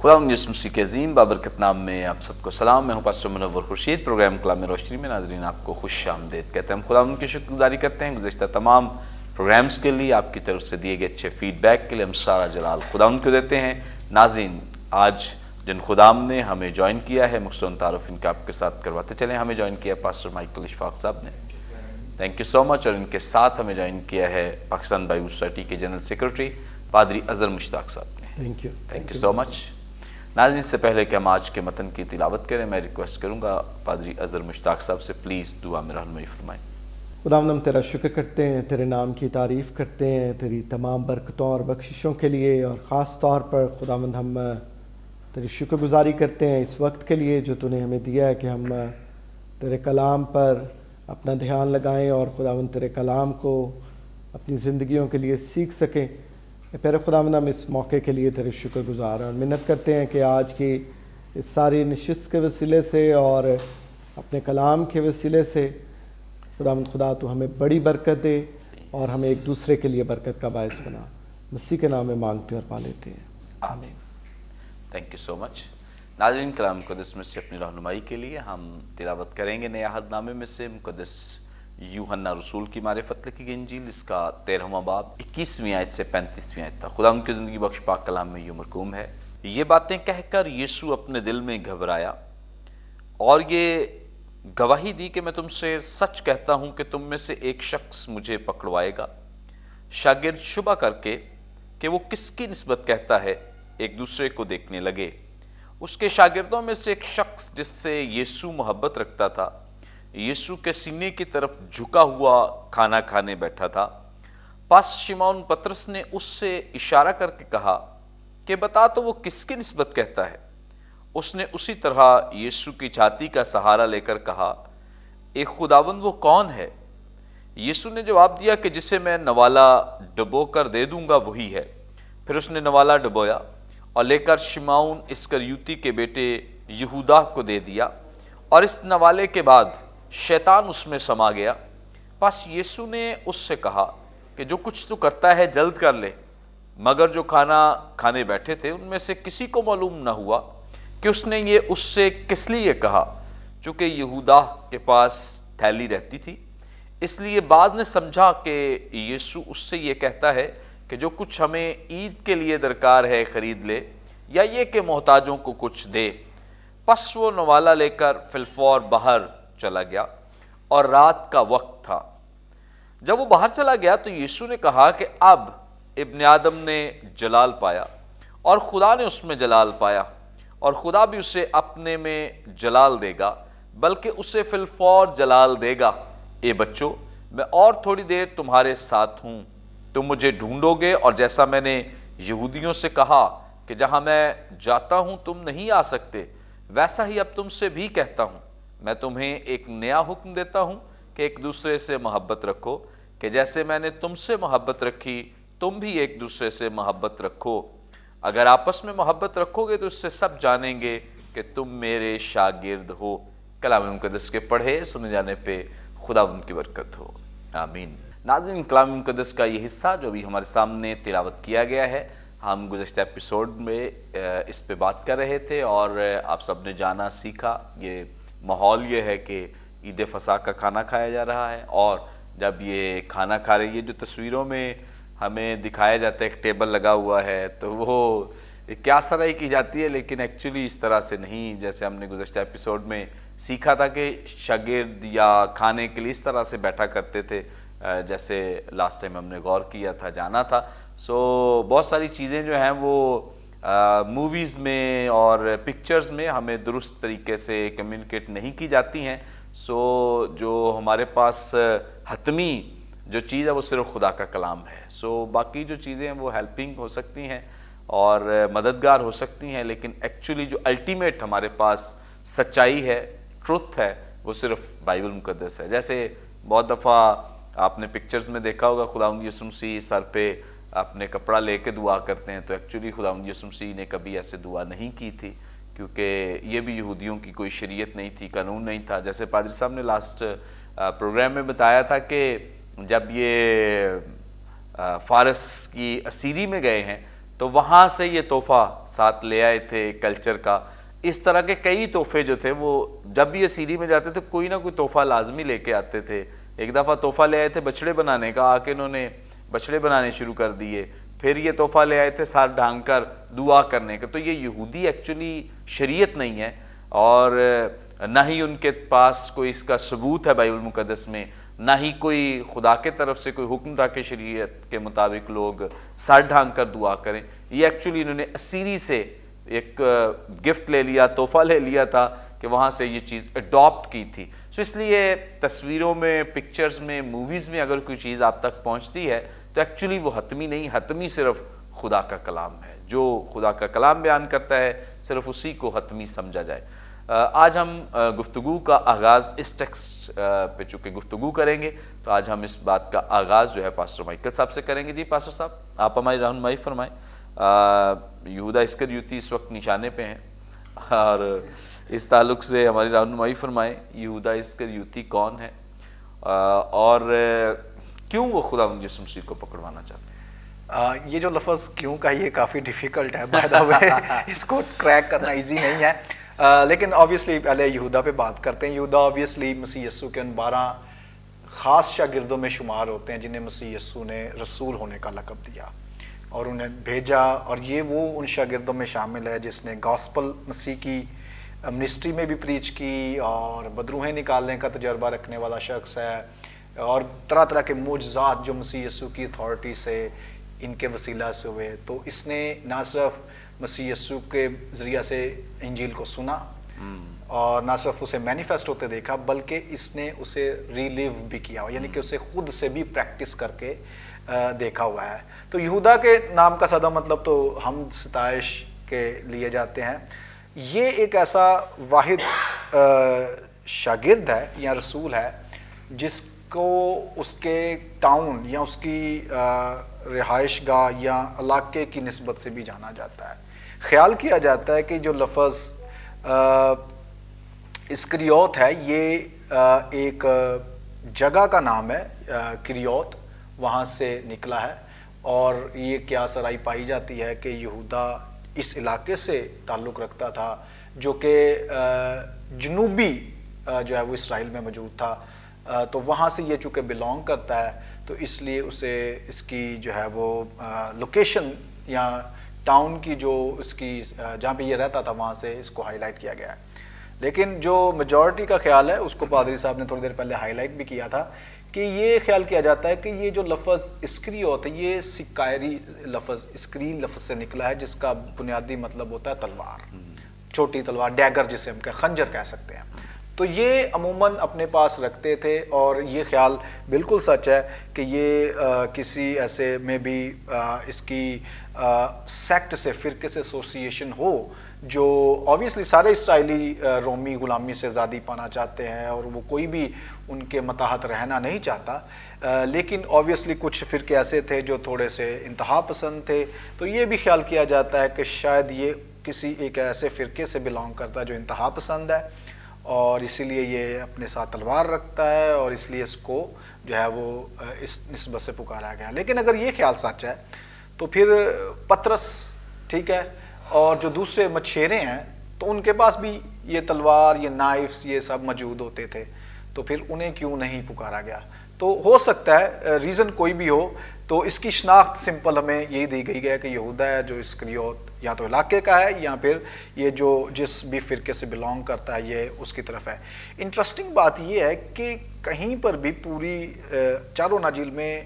خدا یسوع مسیح کے عظیم بابرکت نام میں آپ سب کو سلام. میں ہوں پاسٹر منور خورشید. پروگرام کلام روشنی میں ناظرین آپ کو خوش آمدید کہتے ہیں. ہم خدا ان کی شکر گزاری کرتے ہیں گزشتہ تمام پروگرامز کے لیے, آپ کی طرف سے دیے گئے اچھے فیڈ بیک کے لیے. ہم سارا جلال خدا ان کو دیتے ہیں. ناظرین, آج جن خدام نے ہمیں جوائن کیا ہے, مختصر تعارف ان کا آپ کے ساتھ کرواتے چلیں. ہمیں جوائن کیا پاسٹر مائیکل اشفاق صاحب نے, تھینک یو سو مچ. اور ان کے ساتھ ہمیں جوائن کیا ہے پاکستان بائبل سوسائٹی کے جنرل سیکرٹری پادری اظہر مشتاق صاحب نے. تھینک یو سو مچ. ناظرین, اس سے پہلے کہ ہم آج کے متن کی تلاوت کریں, میں ریکویسٹ کروں گا پادری اظہر مشتاق صاحب سے پلیز دعا میں رہنمائی فرمائیں. خداوند, ہم تیرا شکر کرتے ہیں, تیرے نام کی تعریف کرتے ہیں, تیری تمام برکتوں اور بخششوں کے لیے. اور خاص طور پر خداوند ہم تیری شکر گزاری کرتے ہیں اس وقت کے لیے جو تو نے ہمیں دیا ہے کہ ہم تیرے کلام پر اپنا دھیان لگائیں اور خداوند تیرے کلام کو اپنی زندگیوں کے لیے سیکھ سکیں. پہلے خداوند ہم اس موقع کے لیے تیرے شکر گزار ہیں اور منت کرتے ہیں کہ آج کی اس ساری نشست کے وسیلے سے اور اپنے کلام کے وسیلے سے خداوند خدا تو ہمیں بڑی برکت دے اور ہمیں ایک دوسرے کے لیے برکت کا باعث بنا. مسیح کے نام میں مانگتے اور پا لیتے ہیں, آمین. تھینک یو سو مچ. ناظرین, کلام مقدس میں سے اپنی رہنمائی کے لیے ہم تلاوت کریں گے نئے عہد نامے میں سے مقدس یوحنا رسول کی معرفت لکھی گئی انجیل, اس کا 13واں باب 21ویں آیت سے 35ویں آیت تک. خدا ان کی زندگی بخش پاک کلام میں یوں مرقوم ہے. یہ باتیں کہہ کر یسوع اپنے دل میں گھبرایا اور یہ گواہی دی کہ میں تم سے سچ کہتا ہوں کہ تم میں سے ایک شخص مجھے پکڑوائے گا. شاگرد شبہ کر کے کہ وہ کس کی نسبت کہتا ہے ایک دوسرے کو دیکھنے لگے. اس کے شاگردوں میں سے ایک شخص جس سے یسوع محبت رکھتا تھا یسوع کے سینے کی طرف جھکا ہوا کھانا کھانے بیٹھا تھا. پس شمعون پطرس نے اس سے اشارہ کر کے کہا کہ بتا تو وہ کس کی نسبت کہتا ہے. اس نے اسی طرح یسوع کی چھاتی کا سہارا لے کر کہا, اے خداوند وہ کون ہے؟ یسوع نے جواب دیا کہ جسے میں نوالا ڈبو کر دے دوں گا وہی ہے. پھر اس نے نوالا ڈبویا اور لے کر شمعون اسکریوتی کے بیٹے یہودا کو دے دیا, اور اس نوالے کے بعد شیطان اس میں سما گیا. پس یسوع نے اس سے کہا کہ جو کچھ تو کرتا ہے جلد کر لے. مگر جو کھانا کھانے بیٹھے تھے ان میں سے کسی کو معلوم نہ ہوا کہ اس نے یہ اس سے کس لیے کہا, چونکہ یہودا کے پاس تھیلی رہتی تھی. اس لیے بعض نے سمجھا کہ یسوع اس سے یہ کہتا ہے کہ جو کچھ ہمیں عید کے لیے درکار ہے خرید لے, یا یہ کہ محتاجوں کو کچھ دے. پس وہ نوالا لے کر فی الفور باہر چلا گیا اور رات کا وقت تھا. جب وہ باہر چلا گیا تو یسوع نے کہا کہ اب ابن آدم نے جلال پایا اور خدا نے اس میں جلال پایا, اور خدا بھی اسے اپنے میں جلال دے گا, بلکہ اسے فی الفور جلال دے گا. اے بچوں, میں اور تھوڑی دیر تمہارے ساتھ ہوں, تم مجھے ڈھونڈو گے, اور جیسا میں نے یہودیوں سے کہا کہ جہاں میں جاتا ہوں تم نہیں آ سکتے, ویسا ہی اب تم سے بھی کہتا ہوں. میں تمہیں ایک نیا حکم دیتا ہوں کہ ایک دوسرے سے محبت رکھو, کہ جیسے میں نے تم سے محبت رکھی تم بھی ایک دوسرے سے محبت رکھو. اگر آپس میں محبت رکھو گے تو اس سے سب جانیں گے کہ تم میرے شاگرد ہو. کلام مقدس کے پڑھے سنے جانے پہ خدا ان کی برکت ہو, آمین. ناظرین, کلام مقدس کا یہ حصہ جو بھی ہمارے سامنے تلاوت کیا گیا ہے, ہم گزشتہ ایپیسوڈ میں اس پہ بات کر رہے تھے اور آپ سب نے جانا سیکھا. یہ ماحول یہ ہے کہ عید فصح کا کھانا کھایا جا رہا ہے, اور جب یہ کھانا کھا رہے, یہ جو تصویروں میں ہمیں دکھایا جاتا ہے ایک ٹیبل لگا ہوا ہے, تو وہ کیا سرائی کی جاتی ہے, لیکن ایکچولی اس طرح سے نہیں. جیسے ہم نے گزشتہ ایپیسوڈ میں سیکھا تھا کہ شاگرد یا کھانے کے لیے اس طرح سے بیٹھا کرتے تھے, جیسے لاسٹ ٹائم ہم نے غور کیا تھا, جانا تھا. سو بہت ساری چیزیں جو ہیں وہ موویز میں اور پکچرز میں ہمیں درست طریقے سے کمیونیکیٹ نہیں کی جاتی ہیں. سو جو ہمارے پاس حتمی جو چیز ہے وہ صرف خدا کا کلام ہے. سو باقی جو چیزیں ہیں وہ ہیلپنگ ہو سکتی ہیں اور مددگار ہو سکتی ہیں, لیکن ایکچولی جو الٹیمیٹ ہمارے پاس سچائی ہے, ٹروتھ ہے, وہ صرف بائبل مقدس ہے. جیسے بہت دفعہ آپ نے پکچرز میں دیکھا ہوگا خداوند یسوع مسیح سر پہ اپنے کپڑا لے کے دعا کرتے ہیں, تو ایکچولی خداوند یسوع مسیح نے کبھی ایسے دعا نہیں کی تھی, کیونکہ یہ بھی یہودیوں کی کوئی شریعت نہیں تھی, قانون نہیں تھا. جیسے پادری صاحب نے لاسٹ پروگرام میں بتایا تھا کہ جب یہ فارس کی اسیری میں گئے ہیں تو وہاں سے یہ تحفہ ساتھ لے آئے تھے کلچر کا. اس طرح کے کئی تحفے جو تھے وہ جب یہ سیری میں جاتے تھے کوئی نہ کوئی تحفہ لازمی لے کے آتے تھے. ایک دفعہ تحفہ لے آئے تھے بچڑے بنانے کا, آ کے انہوں نے بچڑے بنانے شروع کر دیے. پھر یہ تحفہ لے آئے تھے سر ڈھانگ کر دعا کرنے کا. تو یہ یہودی ایکچولی شریعت نہیں ہے, اور نہ ہی ان کے پاس کوئی اس کا ثبوت ہے بائبل مقدس میں, نہ ہی کوئی خدا کے طرف سے کوئی حکم تھا کہ شریعت کے مطابق لوگ سر ڈھانگ کر دعا کریں. یہ ایکچولی انہوں نے اسیری سے ایک گفٹ لے لیا, تحفہ لے لیا تھا کہ وہاں سے یہ چیز اڈاپٹ کی تھی. سو اس لیے تصویروں میں, پکچرز میں, موویز میں اگر کوئی چیز آپ تک پہنچتی ہے تو ایکچولی وہ حتمی نہیں, حتمی صرف خدا کا کلام ہے. جو خدا کا کلام بیان کرتا ہے صرف اسی کو حتمی سمجھا جائے. آج ہم گفتگو کا آغاز اس ٹیکسٹ پہ چونکہ گفتگو کریں گے تو آج ہم اس بات کا آغاز جو ہے پاسٹر مائیکل صاحب سے کریں گے. جی پاسٹر صاحب, آپ ہماری رہنمائی فرمائیں. یہودا اسکریوتی اس وقت نشانے پہ ہیں, اور اس تعلق سے ہماری رہنمائی فرمائیں. یہودا اسکریوتی کون ہے اور کیوں وہ خدا یسوع مسیح کو پکڑوانا چاہتے ہیں؟ یہ جو لفظ کیوں کا یہ کافی ڈیفیکلٹ ہے بائی دا وے, اس کو کریک کرنا ایزی نہیں ہے. لیکن آبویسلی پہلے یہودا پہ بات کرتے ہیں. یہودا آبویسلی مسیح یسوع کے ان 12 خاص شاگردوں میں شمار ہوتے ہیں جنہیں مسیح یسوع نے رسول ہونے کا لقب دیا اور انہیں بھیجا. اور یہ وہ ان شاگردوں میں شامل ہے جس نے گاسپل مسیح کی منسٹری میں بھی پریچ کی, اور بدروہیں نکالنے کا تجربہ رکھنے والا شخص ہے, اور طرح طرح کے معجزات جو مسیح یسوع کی اتھارٹی سے ان کے وسیلہ سے ہوئے. تو اس نے نہ صرف مسیح یسوع کے ذریعہ سے انجیل کو سنا اور نہ صرف اسے مینیفیسٹ ہوتے دیکھا, بلکہ اس نے اسے ریلیو بھی کیا, یعنی کہ اسے خود سے بھی پریکٹس کر کے دیکھا ہوا ہے. تو یہودا کے نام کا سادہ مطلب تو حمد ستائش کے لیے جاتے ہیں. یہ ایک ایسا واحد شاگرد ہے یا رسول ہے جس کو اس کے ٹاؤن یا اس کی رہائش گاہ یا علاقے کی نسبت سے بھی جانا جاتا ہے. خیال کیا جاتا ہے کہ جو لفظ اسکریوت ہے یہ ایک جگہ کا نام ہے, کریوت, وہاں سے نکلا ہے. اور یہ کیا سرائی پائی جاتی ہے کہ یہودا اس علاقے سے تعلق رکھتا تھا جو کہ جنوبی جو ہے وہ اسرائیل میں موجود تھا. تو وہاں سے یہ چونکہ بلونگ کرتا ہے تو اس لیے اسے اس کی جو ہے وہ لوکیشن یا ٹاؤن کی جو اس کی جہاں پہ یہ رہتا تھا وہاں سے اس کو ہائی لائٹ کیا گیا ہے. لیکن جو میجورٹی کا خیال ہے, اس کو پادری صاحب نے تھوڑی دیر پہلے ہائی لائٹ بھی کیا تھا, کہ یہ خیال کیا جاتا ہے کہ یہ جو لفظ اسکری ہوتا ہے یہ سکائری لفظ, اسکری لفظ سے نکلا ہے جس کا بنیادی مطلب ہوتا ہے تلوار, چھوٹی تلوار, ڈیگر جسے ہم خنجر کہہ سکتے ہیں. تو یہ عموماً اپنے پاس رکھتے تھے, اور یہ خیال بالکل سچ ہے کہ یہ کسی ایسے میں بھی اس کی سیکٹ سے, فرقے سے ایسوسیشن ہو جو آبویسلی سارے اسرائیلی رومی غلامی سے آزادی پانا چاہتے ہیں اور وہ کوئی بھی ان کے متحت رہنا نہیں چاہتا. لیکن آبویسلی کچھ فرقے ایسے تھے جو تھوڑے سے انتہا پسند تھے. تو یہ بھی خیال کیا جاتا ہے کہ شاید یہ کسی ایک ایسے فرقے سے بلانگ کرتا ہے جو انتہا پسند ہے, اور اسی لیے یہ اپنے ساتھ تلوار رکھتا ہے, اور اس لیے اس کو جو ہے وہ اس نسبت سے پکارا گیا. لیکن اگر یہ خیال سچ ہے تو پھر پطرس, ٹھیک ہے, اور جو دوسرے مچھیرے ہیں تو ان کے پاس بھی یہ تلوار, یہ نائفز, یہ سب موجود ہوتے تھے. تو پھر انہیں کیوں نہیں پکارا گیا؟ تو ہو سکتا ہے ریزن کوئی بھی ہو. تو اس کی شناخت سمپل ہمیں یہی دی گئی ہے کہ یہودا ہے جو اسکریوت یا تو علاقے کا ہے یا پھر یہ جو جس بھی فرقے سے بلانگ کرتا ہے یہ اس کی طرف ہے. انٹرسٹنگ بات یہ ہے کہ کہیں پر بھی پوری چاروں اناجیل میں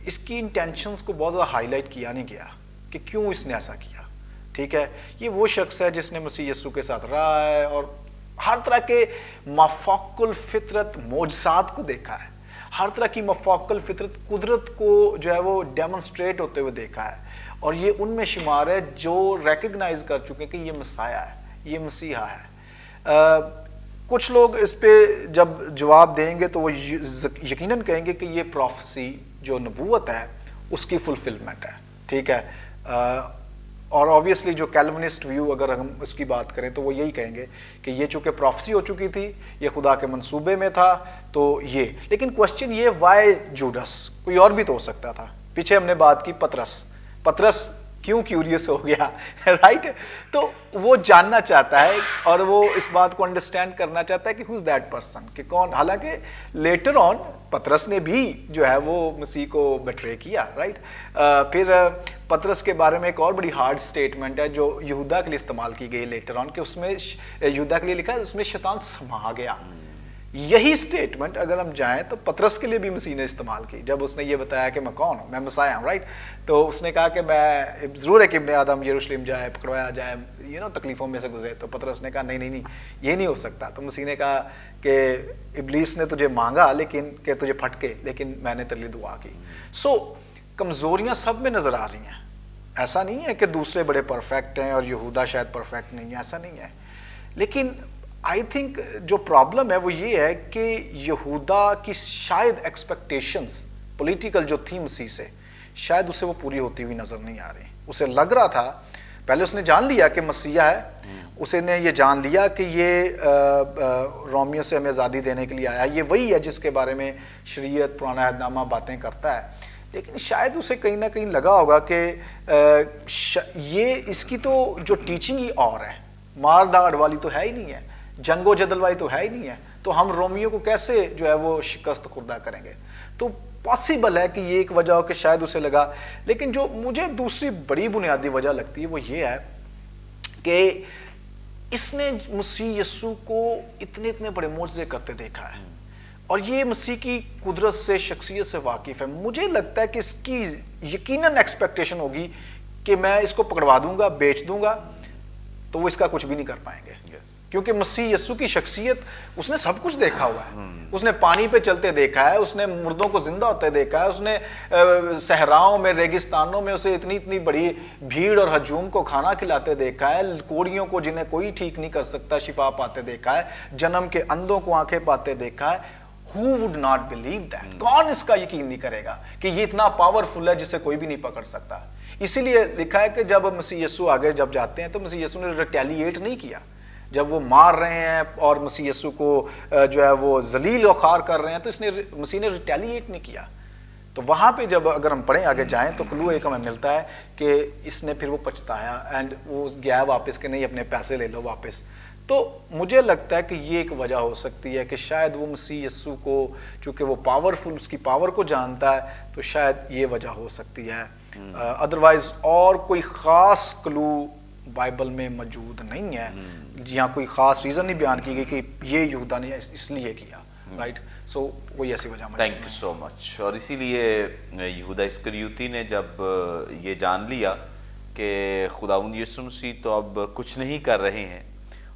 اس کی انٹینشنز کو بہت زیادہ ہائی لائٹ کیا نہیں گیا کہ کیوں اس نے ایسا کیا. ٹھیک ہے, یہ وہ شخص ہے جس نے مسیح یسوع کے ساتھ رہا ہے اور ہر طرح کے مافوق الفطرت معجزات کو دیکھا ہے, ہر طرح کی مافوق الفطرت قدرت کو جو ہے وہ ڈیمونسٹریٹ ہوتے ہوئے دیکھا ہے, اور یہ ان میں شمار ہے جو ریکگنائز کر چکے کہ یہ مسیح ہے, یہ مسیحا ہے. کچھ لوگ اس پہ جب جواب دیں گے تو وہ یقیناً کہیں گے کہ یہ پروفیسی جو نبوت ہے اس کی فلفلمنٹ ہے. ٹھیک ہے, اور آبویسلی جو کیلونسٹ ویو اگر ہم اس کی بات کریں تو وہ یہی کہیں گے کہ یہ چونکہ پروفیسی ہو چکی تھی, یہ خدا کے منصوبے میں تھا, تو یہ. لیکن کوشچن یہ وائی جوڈس, کوئی اور بھی تو ہو سکتا تھا. پیچھے ہم نے بات کی پطرس کیوں کیوریس ہو گیا رائٹ. تو وہ جاننا چاہتا ہے اور وہ اس بات کو انڈرسٹینڈ کرنا چاہتا ہے کہ who is that person, کہ کون. حالانکہ لیٹر آن پطرس نے بھی جو ہے وہ مسیح کو بٹرے کیا رائٹ. پھر پطرس کے بارے میں ایک اور بڑی ہارڈ سٹیٹمنٹ ہے جو یہودا کے لیے استعمال کی گئی لیٹر آن, کہ اس میں یہودا کے لیے لکھا ہے اس میں شیطان سما گیا. یہی سٹیٹمنٹ اگر ہم جائیں تو پطرس کے لیے بھی مسیح نے استعمال کی جب اس نے یہ بتایا کہ میں کون ہوں, میں مسیح ہوں رائٹ. تو اس نے کہا کہ میں ضرور ہے کہ ابن آدم یروشلم جائے, پکڑوایا جائے, تکلیفوں میں سے گزرے. تو پطرس نے کہا نہیں یہ نہیں ہو سکتا. تو مسیح نے کہا کہ ابلیس نے تجھے مانگا لیکن کہ تجھے پھٹکے, لیکن میں نے تیرے لیے دعا کی. سو کمزوریاں سب میں نظر آ رہی ہیں. ایسا نہیں ہے کہ دوسرے بڑے پرفیکٹ ہیں اور یہودا شاید پرفیکٹ نہیں ہے, ایسا نہیں ہے. لیکن آئی تھنک جو پرابلم ہے وہ یہ ہے کہ یہودا کی شاید ایکسپیکٹیشنز پولیٹیکل جو تھی مسیح سے, شاید اسے وہ پوری ہوتی ہوئی نظر نہیں آ رہی. اسے لگ رہا تھا, پہلے اس نے جان لیا کہ مسیح ہے, اسے نے یہ جان لیا کہ یہ رومیوں سے ہمیں آزادی دینے کے لیے آیا, یہ وہی ہے جس کے بارے میں شریعت پرانا عہد نامہ باتیں کرتا ہے. لیکن شاید اسے کہیں نہ کہیں لگا ہوگا کہ یہ اس کی تو جو ٹیچنگ ہی اور ہے, مار داڑ والی تو ہے ہی نہیں ہے, جنگ و جدل والی تو ہے ہی نہیں ہے, تو ہم رومیوں کو کیسے جو ہے وہ شکست خوردہ کریں گے. تو پاسبل ہے کہ یہ ایک وجہ ہو کہ شاید اسے لگا. لیکن جو مجھے دوسری بڑی بنیادی وجہ لگتی ہے وہ یہ ہے کہ اس نے مسیح یسوع کو اتنے بڑے معجزے کرتے دیکھا ہے اور یہ مسیح کی قدرت سے, شخصیت سے واقف ہے. مجھے لگتا ہے کہ اس کی یقیناً ایکسپیکٹیشن ہوگی کہ میں اس کو پکڑوا دوں گا, بیچ دوں گا, تو وہ اس کا کچھ بھی نہیں کر پائیں گے. کیونکہ مسیح یسوع کی شخصیت, اس نے سب کچھ دیکھا ہوا ہے. اس نے پانی پہ چلتے دیکھا ہے, اس نے مردوں کو زندہ ہوتے دیکھا ہے, اس نے صحراؤں میں, ریگستانوں میں اسے اتنی بڑی بھیڑ اور ہجوم کو کھانا کھلاتے دیکھا ہے, کوڑیوں کو جنہیں کوئی ٹھیک نہیں کر سکتا شفا پاتے دیکھا ہے, جنم کے اندھوں کو آنکھیں پاتے دیکھا ہے. Who would not believe that? کون اس کا یقین نہیں کرے گا کہ یہ اتنا پاورفل ہے جسے کوئی بھی نہیں پکڑ سکتا. اسی لیے لکھا ہے کہ جب مسیح یسوع آگے جب جاتے ہیں تو مسیح یسوع نے ریٹیلیٹ نہیں کیا. جب وہ مار رہے ہیں اور مسیح یسوع کو جو ہے وہ ذلیل و خوار کر رہے ہیں, تو اس نے مسیح نے ریٹیلیٹ نہیں کیا. تو وہاں پہ جب اگر ہم پڑھیں آگے جائیں تو کلو ایک ہمیں ملتا ہے کہ اس نے پھر وہ پچھتایا اینڈ وہ گیا واپس کہ نہیں اپنے پیسے لے لو واپس. تو مجھے لگتا ہے کہ یہ ایک وجہ ہو سکتی ہے کہ شاید وہ مسیح یسوع کو, چونکہ وہ پاورفل, اس کی پاور کو جانتا ہے, تو شاید یہ وجہ ہو سکتی ہے. ادروائز اور کوئی خاص کلو بائبل میں موجود نہیں ہے, یہاں کوئی خاص ریزن نہیں بیان کی گئی کہ یہ یہودا نے اس لیے کیا رائٹ. سو کوئی ایسی وجہ. تھینک یو سو مچ. اور اسی لیے یہودا اسکریوتی نے جب یہ جان لیا کہ خداوند یسوع مسیح تو اب کچھ نہیں کر رہے ہیں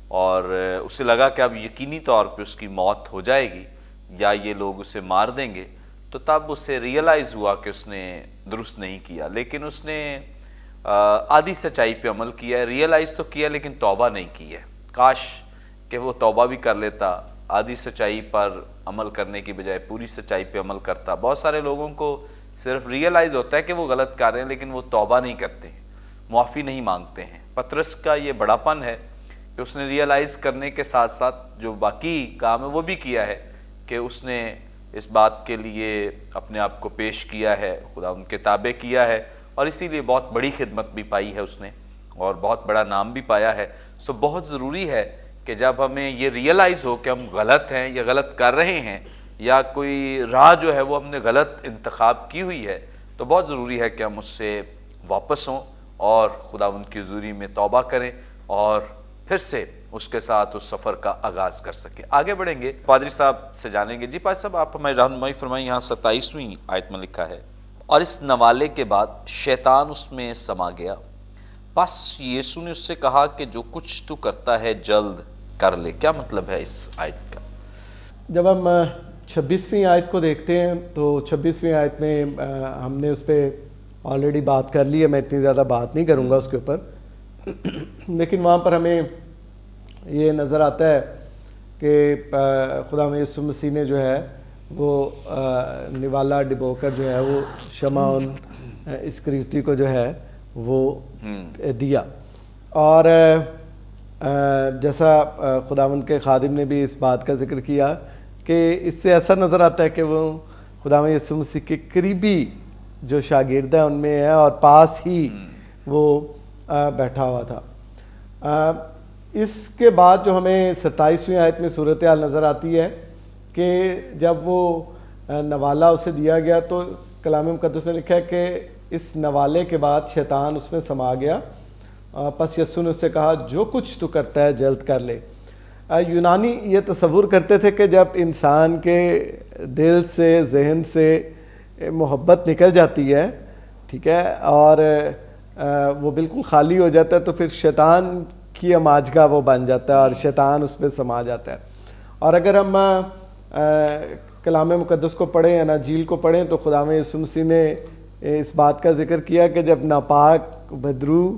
اور اسے لگا کہ اب یقینی طور پہ اس کی موت ہو جائے گی یا یہ لوگ اسے مار دیں گے, تو تب اسے ریئلائز ہوا کہ اس نے درست نہیں کیا. لیکن اس نے آدھی سچائی پہ عمل کیا ہے, ریئلائز تو کیا لیکن توبہ نہیں کی ہے. کاش کہ وہ توبہ بھی کر لیتا, آدھی سچائی پر عمل کرنے کی بجائے پوری سچائی پہ عمل کرتا. بہت سارے لوگوں کو صرف ریئلائز ہوتا ہے کہ وہ غلط کر رہے ہیں لیکن وہ توبہ نہیں کرتے ہیں, معافی نہیں مانگتے ہیں. پطرس کا یہ بڑا پن ہے کہ اس نے ریئلائز کرنے کے ساتھ ساتھ جو باقی کام ہے وہ بھی کیا ہے کہ اس نے اس بات کے لیے اپنے آپ کو پیش کیا ہے, خدا ان کے تابع کیا ہے, اور اسی لیے بہت بڑی خدمت بھی پائی ہے اس نے اور بہت بڑا نام بھی پایا ہے. سو بہت ضروری ہے کہ جب ہمیں یہ ریئلائز ہو کہ ہم غلط ہیں یا غلط کر رہے ہیں یا کوئی راہ جو ہے وہ ہم نے غلط انتخاب کی ہوئی ہے, تو بہت ضروری ہے کہ ہم اس سے واپس ہوں اور خداوند کی حضوری میں توبہ کریں اور پھر سے اس کے ساتھ اس سفر کا آغاز کر سکے. آگے بڑھیں گے, پادری صاحب سے جانیں گے. جی پادری صاحب آپ ہماری رہنمائی فرمائیں. یہاں 27ویں آیت میں لکھا ہے, اور اس نوالے کے بعد شیطان اس میں سما گیا, بس یسوع نے اس سے کہا کہ جو کچھ تو کرتا ہے جلد کر لے. کیا مطلب ہے اس آیت کا؟ جب ہم 26ویں آیت کو دیکھتے ہیں تو 26ویں آیت میں ہم نے اس پہ آلریڈی بات کر لی ہے, میں اتنی زیادہ بات نہیں کروں گا اس کے اوپر. لیکن وہاں پر ہمیں یہ نظر آتا ہے کہ خدا یسوع مسیح نے جو ہے وہ نوالا ڈبو کر جو ہے وہ شمعون اسکریوتی کو جو ہے وہ دیا. اور جیسا خداوند کے خادم نے بھی اس بات کا ذکر کیا کہ اس سے ایسا نظر آتا ہے کہ وہ خداوند یسوع مسیح کے قریبی جو شاگرد ہیں ان میں ہے اور پاس ہی وہ بیٹھا ہوا تھا۔ اس کے بعد جو ہمیں 27ویں آیت میں صورتحال نظر آتی ہے کہ جب وہ نوالا اسے دیا گیا تو کلام مقدس نے لکھا ہے کہ اس نوالے کے بعد شیطان اس میں سما گیا، پس یسوع نے اس سے کہا جو کچھ تو کرتا ہے جلد کر لے۔ یونانی یہ تصور کرتے تھے کہ جب انسان کے دل سے ذہن سے محبت نکل جاتی ہے، ٹھیک ہے، اور وہ بالکل خالی ہو جاتا ہے تو پھر شیطان کی اماجگاہ وہ بن جاتا ہے اور شیطان اس پہ سما جاتا ہے۔ اور اگر ہم کلام مقدس کو پڑھیں، اناجیل کو پڑھیں، تو خداوند یسوع مسیح نے اس بات کا ذکر کیا کہ جب ناپاک بدرو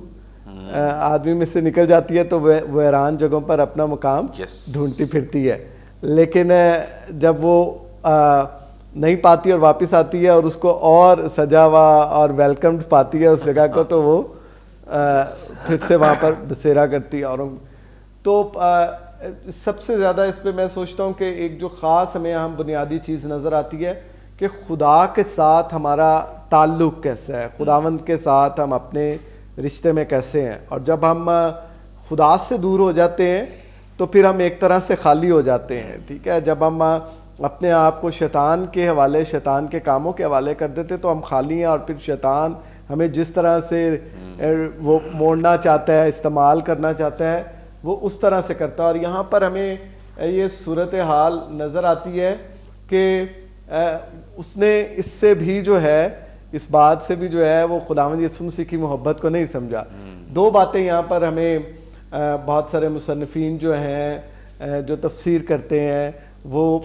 آدمی میں سے نکل جاتی ہے تو وہ ویران جگہوں پر اپنا مقام ڈھونڈتی پھرتی ہے، لیکن جب وہ نہیں پاتی اور واپس آتی ہے اور اس کو اور سجا ہوا اور ویلکمڈ پاتی ہے اس جگہ کو، تو وہ پھر سے وہاں پر بسیرا کرتی ہے۔ اور تو سب سے زیادہ اس پہ میں سوچتا ہوں کہ ایک جو خاص ہمیں اہم بنیادی چیز نظر آتی ہے کہ خدا کے ساتھ ہمارا تعلق کیسا ہے، خداوند کے ساتھ ہم اپنے رشتے میں کیسے ہیں۔ اور جب ہم خدا سے دور ہو جاتے ہیں تو پھر ہم ایک طرح سے خالی ہو جاتے ہیں، ٹھیک ہے۔ جب ہم اپنے آپ کو شیطان کے حوالے، شیطان کے کاموں کے حوالے کر دیتے تو ہم خالی ہیں، اور پھر شیطان ہمیں جس طرح سے وہ موڑنا چاہتا ہے، استعمال کرنا چاہتا ہے، وہ اس طرح سے کرتا ہے۔ اور یہاں پر ہمیں یہ صورتحال نظر آتی ہے کہ اس نے اس سے بھی جو ہے، اس بات سے بھی جو ہے وہ خداوند یسوع مسیح کی محبت کو نہیں سمجھا۔ دو باتیں یہاں پر ہمیں بہت سارے مصنفین جو ہیں جو تفسیر کرتے ہیں وہ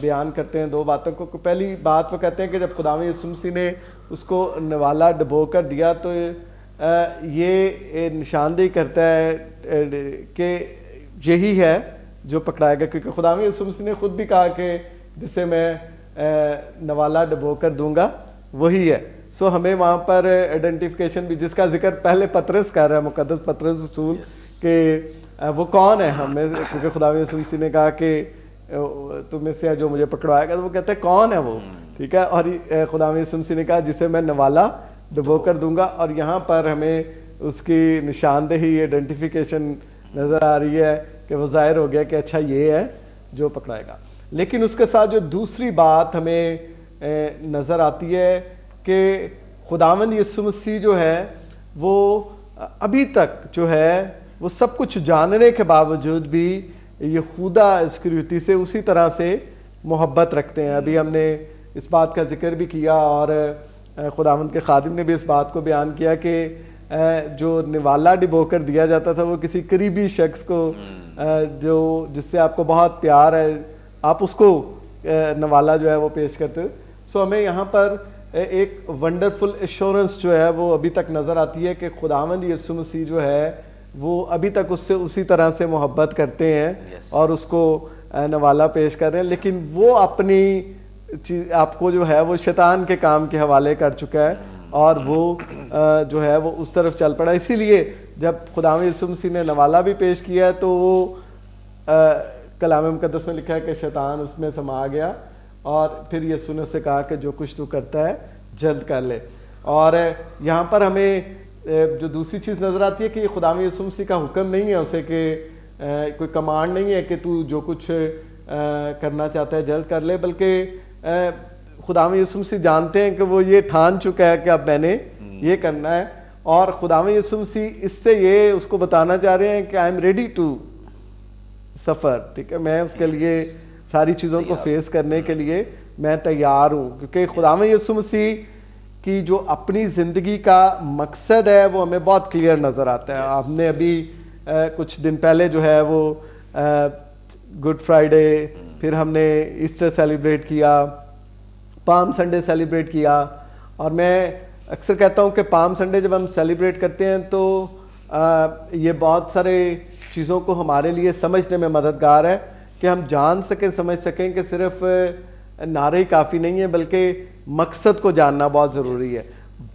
بیان کرتے ہیں دو باتوں کو۔ پہلی بات وہ کہتے ہیں کہ جب خداوند یسوع مسیح نے اس کو نوالا ڈبو کر دیا تو یہ نشاندہی کرتا ہے کہ یہی ہے جو پکڑائے گا، کیونکہ خداوند یسوع مسیح نے خود بھی کہا کہ جسے میں نوالا ڈبو کر دوں گا وہی ہے۔ سو ہمیں وہاں پر آئیڈینٹیفیکیشن بھی، جس کا ذکر پہلے پطرس کر رہا ہے، مقدس پطرس رسول، کہ وہ کون ہے ہمیں، کیونکہ خداوند یسوع مسیح نے کہا کہ تم میں سے جو مجھے پکڑوائے گا، تو وہ کہتے ہیں کون ہے وہ، ٹھیک ہے۔ اور خداوند یسوع مسیح نے کہا جسے میں نوالا ڈبو کر دوں گا، اور یہاں پر ہمیں اس کی نشاندہی، آئیڈینٹیفیکیشن نظر آ رہی ہے کہ وہ ظاہر ہو گیا کہ اچھا یہ ہے جو پکڑائے گا۔ لیکن اس کے ساتھ جو دوسری بات ہمیں نظر آتی ہے کہ خداوند یسوع مسیح جو ہے وہ ابھی تک جو ہے وہ سب کچھ جاننے کے باوجود بھی یہودا اسکریوتی سے اسی طرح سے محبت رکھتے ہیں۔ ابھی ہم نے اس بات کا ذکر بھی کیا اور خداوند کے خادم نے بھی اس بات کو بیان کیا کہ جو نوالا ڈبو کر دیا جاتا تھا وہ کسی قریبی شخص کو جو جس سے آپ کو بہت پیار ہے، آپ اس کو نوالا جو ہے وہ پیش کرتے۔ سو ہمیں یہاں پر ایک ونڈرفل ایشورنس جو ہے وہ ابھی تک نظر آتی ہے کہ خداوند یسوع مسیح جو ہے وہ ابھی تک اس سے اسی طرح سے محبت کرتے ہیں اور اس کو نوالا پیش کر رہے ہیں، لیکن وہ اپنی چیز آپ کو جو ہے وہ شیطان کے کام کے حوالے کر چکا ہے اور وہ جو ہے وہ اس طرف چل پڑا۔ اسی لیے جب خداوند یسوع مسیح نے نوالا بھی پیش کیا ہے تو وہ کلام مقدس میں لکھا ہے کہ شیطان اس میں سما گیا، اور پھر یسوع نے اس سے کہا کہ جو کچھ تو کرتا ہے جلد کر لے۔ اور یہاں پر ہمیں جو دوسری چیز نظر آتی ہے کہ یہ خداوند یسوع مسیح کا حکم نہیں ہے اسے، کہ کوئی کمانڈ نہیں ہے کہ تو جو کچھ کرنا چاہتا ہے جلد کر لے، بلکہ خداوند یسوع مسیح جانتے ہیں کہ وہ یہ ٹھان چکا ہے کہ اب میں نے یہ کرنا ہے، اور خداوند یسوع مسیح اس سے یہ اس کو بتانا چاہ رہے ہیں کہ I am ready to suffer, ٹھیک ہے، میں اس کے لیے ساری چیزوں کو فیس کرنے کے لیے میں تیار ہوں، کیونکہ خداوند یسوع مسیح کی جو اپنی زندگی کا مقصد ہے وہ ہمیں بہت کلیئر نظر آتا ہے۔ ہم نے ابھی کچھ دن پہلے جو ہے وہ گڈ فرائیڈے، پھر ہم نے ایسٹر سیلیبریٹ کیا، پام سنڈے سیلیبریٹ کیا، اور میں اکثر کہتا ہوں کہ پام سنڈے جب ہم سیلیبریٹ کرتے ہیں تو یہ بہت سارے چیزوں کو ہمارے لیے سمجھنے میں مددگار ہے کہ ہم جان سکیں، سمجھ سکیں کہ صرف نعرے ہی کافی نہیں ہیں بلکہ مقصد کو جاننا بہت ضروری ہے۔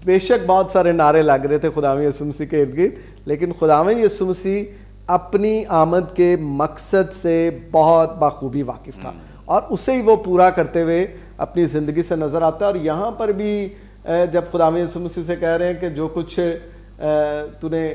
بے شک بہت سارے نعرے لگ رہے تھے خداوند یسوع مسیح کے ارد گرد، لیکن خداوند یسوع مسیح اپنی آمد کے مقصد سے بہت بخوبی واقف تھا اور اسے ہی وہ پورا کرتے ہوئے اپنی زندگی سے نظر آتا ہے۔ اور یہاں پر بھی جب خداوند یسوع مسیح سے کہہ رہے ہیں کہ جو کچھ تو نے